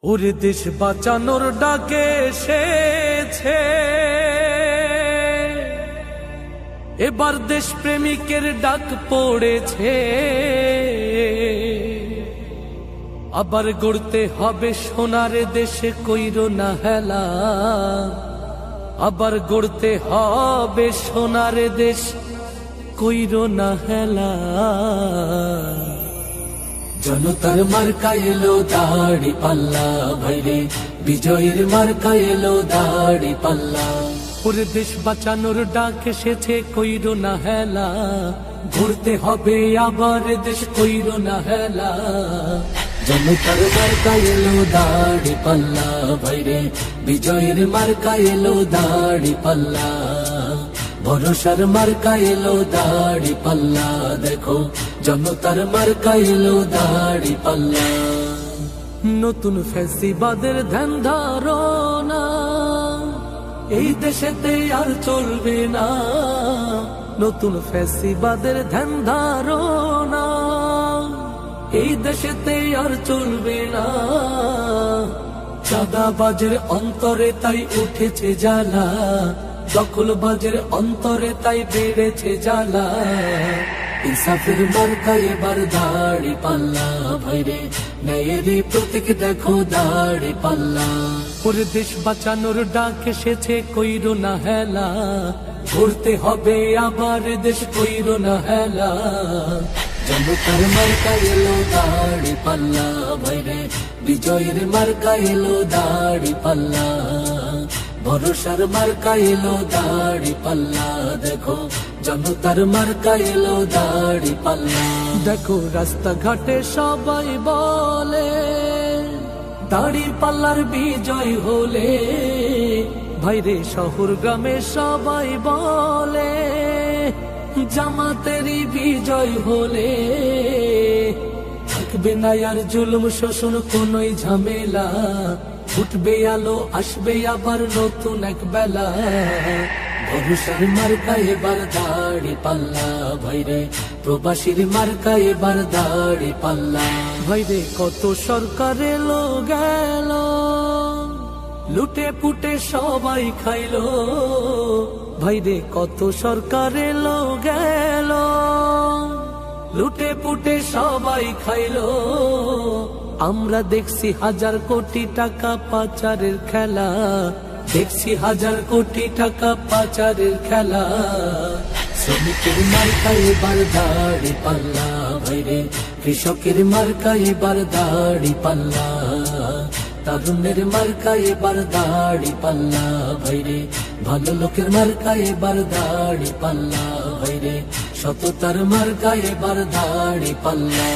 ওরে দেশ বাঁচানোর ডাকে এসেছে এবার দেশ প্রেমিকের ডাক পড়েছে। আবার গড়তে হবে সোনার দেশে কইরো না হেলা, আবার গড়তে হবে সোনার দেশ কইরো না হেলা। জনতার মার্কা এলো দাড়ি পাল্লা, ভাইরে বিজয়ের মার্কা এলো দাড়ি পাল্লা। ওরে দেশ বাঁচানোর ডাক এসেছে কইরো না হেলা, ঘুরতে হবে আবার দেশ কইরো না হেলা। জনতার মার্কা এলো দাড়ি পাল্লা, ভাইরে বিজয়ের মার্কা এলো দাড়ি পাল্লা। ভরসার মার্কা এলো দাড়ি পাল্লা, দেখো জনতার মার্কা এলো দাড়ি পাল্লা। নতুন ফ্যাসিবাদের ধ্যান ধারণা এই দেশেতে আর চলবে না। নতুন ফ্যাসিবাদের ধ্যান ধারণা এই দেশেতে আর চলবে না। চাঁদাবাজের অন্তরে তাই উঠেছে জ্বালা, দখলবাজের অন্তরে তাই বেড়েছে জ্বালা। ইনসাফের মার্কা এবার দাড়ি পাল্লা, ভাইরে ন্যায়েরই প্রতীক দেখো দাড়ি পাল্লা। ওরে দেশ বাঁচানোর ডাক এসেছে কইরো না হেলা, ঘুরতে হবে আবার দেশ কইরো না হেলা। জনতার মার্কা এলো দাড়ি পাল্লা, ভাইরে বিজয়ের মার্কা এলো দাড়ি পাল্লা। ভরসার মার্কা এলো দাড়ি পাল্লা, দেখো জনতার মার্কা এলো দাড়ি পাল্লা। দেখো রাস্তাঘাটে সবাই বলে দাড়ি পাল্লার বিজয় হলে, ভাইরে শহর গ্রামে সবাই বলে জামাতেরই বিজয় হলে। থাকবে না আর জুলুম শোষণ কোনই ঝামেলা, উঠবে আলো আসবে আবার নতুন এক বেলা। ভরসার মার্কা এবার দাড়ি পাল্লা, ভাইরে প্রবাসীর মার্কা এবার দাড়ি পাল্লা। ভাইরে কত সরকার এলো গেল, লুটে পুটে সবাই খাইলো। ভাইরে কত সরকার এলো গেল, লুটে পুটে সবাই খাইলো। আমরা দেখছি হাজার কোটি টাকা পাচারের খেলা, দেখছি হাজার কোটি টাকা পাচারের খেলা। শ্রমিকের মার্কা এবার দাড়ি পাল্লা, ভাইরে কৃষকের মার্কা এবার দাড়ি পাল্লা। তরুণের মার্কা এবার দাড়ি পাল্লা, ভাইরে ভালো লোকের মার্কা এবার দাড়ি পাল্লা। ভাইরে সততার মার্কা এবার দাড়ি পাল্লা।